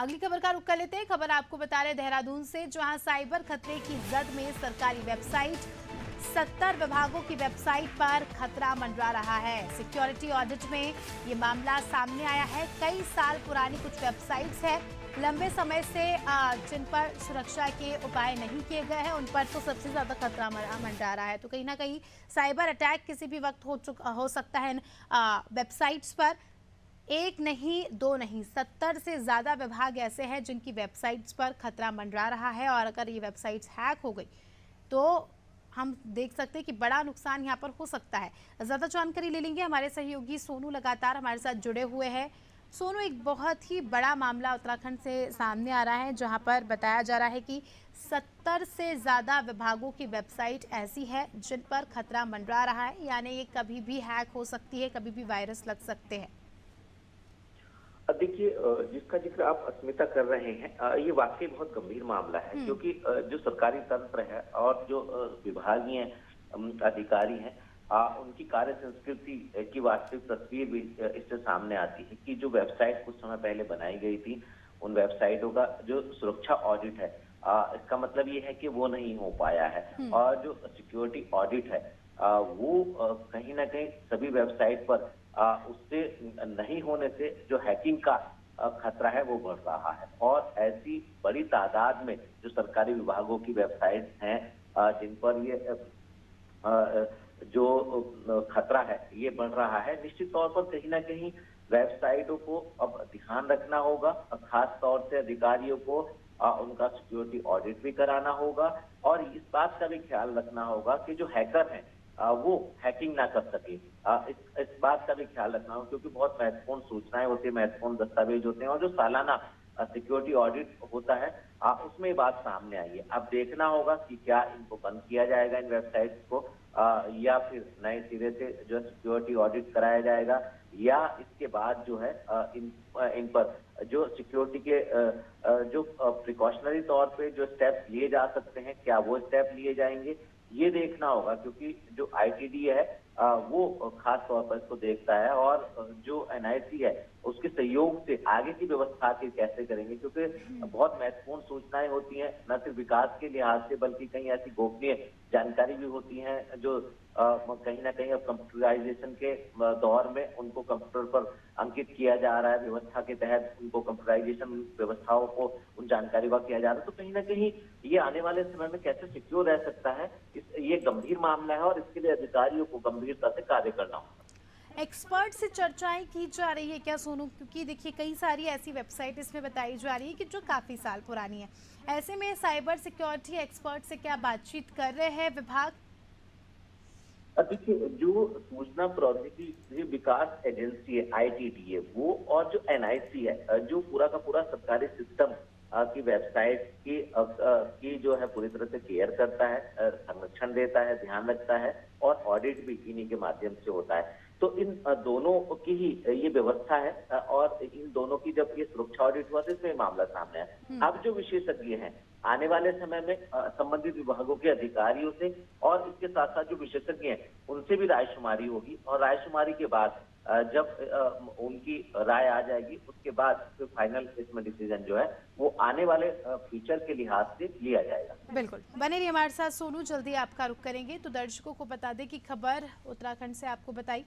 अगली खबर का रुख कर लेते हैं। खबर आपको बता रहे देहरादून से, जहां साइबर खतरे की जद में सरकारी वेबसाइट 70 विभागों की वेबसाइट पर खतरा मंडरा रहा है। सिक्योरिटी ऑडिट में ये मामला सामने आया है। कई साल पुरानी कुछ वेबसाइट्स है, लंबे समय से जिन पर सुरक्षा के उपाय नहीं किए गए हैं, उन पर तो सबसे ज्यादा खतरा मंडरा रहा है। तो कहीं ना कहीं साइबर अटैक किसी भी वक्त हो सकता है वेबसाइट्स पर। एक नहीं, दो नहीं, 70 से ज़्यादा विभाग ऐसे हैं जिनकी वेबसाइट्स पर खतरा मंडरा रहा है। और अगर ये वेबसाइट्स हैक हो गई तो हम देख सकते हैं कि बड़ा नुकसान यहाँ पर हो सकता है। ज़्यादा जानकारी ले लेंगे, हमारे सहयोगी सोनू लगातार हमारे साथ जुड़े हुए हैं। सोनू, एक बहुत ही बड़ा मामला उत्तराखंड से सामने आ रहा है, जहाँ पर बताया जा रहा है कि 70 से ज़्यादा विभागों की वेबसाइट ऐसी है जिन पर खतरा मंडरा रहा है। यानी ये कभी भी हैक हो सकती है, कभी भी वायरस लग सकते हैं। देखिए, जिसका जिक्र आप अस्मिता कर रहे हैं, ये वाकई बहुत गंभीर मामला है, क्योंकि जो सरकारी तंत्र है और जो विभागीय अधिकारी हैं, उनकी कार्य संस्कृति की वास्तविक तस्वीर भी इससे सामने आती है कि जो वेबसाइट कुछ समय पहले बनाई गई थी, उन वेबसाइटों का जो सुरक्षा ऑडिट है, इसका मतलब ये है कि वो नहीं हो पाया है। और जो सिक्योरिटी ऑडिट है, वो कहीं ना कहीं सभी वेबसाइट पर उससे नहीं होने से जो हैकिंग का खतरा है वो बढ़ रहा है। और ऐसी बड़ी तादाद में जो सरकारी विभागों की वेबसाइट्स हैं, जिन पर ये जो खतरा है ये बढ़ रहा है, निश्चित तौर पर कहीं ना कहीं वेबसाइटों को अब ध्यान रखना होगा। खास तौर से अधिकारियों को उनका सिक्योरिटी ऑडिट भी कराना होगा और इस बात का भी ख्याल रखना होगा कि जो हैकर हैं वो हैकिंग ना कर सके। इस बात का भी ख्याल रखना होगा, क्योंकि बहुत महत्वपूर्ण सूचनाएं होती है, महत्वपूर्ण दस्तावेज होते हैं, और जो सालाना सिक्योरिटी ऑडिट होता है उसमें ये बात सामने आई है। अब देखना होगा कि क्या इनको बंद किया जाएगा, इन वेबसाइट्स को, या फिर नए सिरे से जो सिक्योरिटी ऑडिट कराया जाएगा, या इसके बाद जो है इन पर जो सिक्योरिटी के जो प्रिकॉशनरी तौर पे जो स्टेप्स लिए जा सकते हैं, क्या वो स्टेप लिए जाएंगे, ये देखना होगा। क्योंकि जो आईटीडी है वो खास तौर पर इसको देखता है, और जो एनआईसी है उसके सहयोग से आगे की व्यवस्था के कैसे करेंगे, क्योंकि बहुत महत्वपूर्ण सूचनाएं होती हैं, न सिर्फ विकास के लिहाज से बल्कि कई ऐसी गोपनीय जानकारी भी होती हैं जो कहीं ना कहीं अब कंप्यूटराइजेशन के दौर में उनको कंप्यूटर पर अंकित किया जा रहा है। व्यवस्था के तहत उनको कंप्यूटराइजेशन व्यवस्थाओं को उन जानकारी का किया जा रहा है। तो कहीं ना कहीं ये आने वाले समय में कैसे सिक्योर रह सकता है, ये गंभीर मामला है और इसके लिए अधिकारियों को गंभीरता से कार्य करना होगा। एक्सपर्ट से चर्चाएं की जा रही है क्या सोनू? क्योंकि देखिए कई सारी ऐसी वेबसाइट इसमें बताई जा रही है कि जो काफ़ी साल पुरानी है। ऐसे में साइबर सिक्योरिटी एक्सपर्ट से क्या बातचीत कर रहे हैं विभाग? देखिए, जो सूचना प्रौद्योगिकी विकास एजेंसी है आईटीडी है वो, और जो एनआईसी है जो पूरा का पूरा सरकारी सिस्टम की वेबसाइट की जो है पूरी तरह से केयर करता है, संरक्षण देता है, ध्यान रखता है, और ऑडिट भी इन्हीं के माध्यम से होता है। तो इन दोनों की ही ये व्यवस्था है, और इन दोनों की जब ये सुरक्षा ऑडिट हुआ तो इसमें मामला सामने आया। अब जो विशेषज्ञ हैं आने वाले समय में संबंधित विभागों के अधिकारियों से और इसके साथ साथ जो विशेषज्ञ हैं उनसे भी रायशुमारी होगी, और रायशुमारी के बाद जब उनकी राय आ जाएगी उसके बाद फिर फाइनल इसमें डिसीजन जो है वो आने वाले फ्यूचर के लिहाज से लिया जाएगा। बिल्कुल, बने रहिए हमारे साथ सोनू, जल्दी आपका रुख करेंगे। तो दर्शकों को बता दें कि खबर उत्तराखंड से आपको बताई।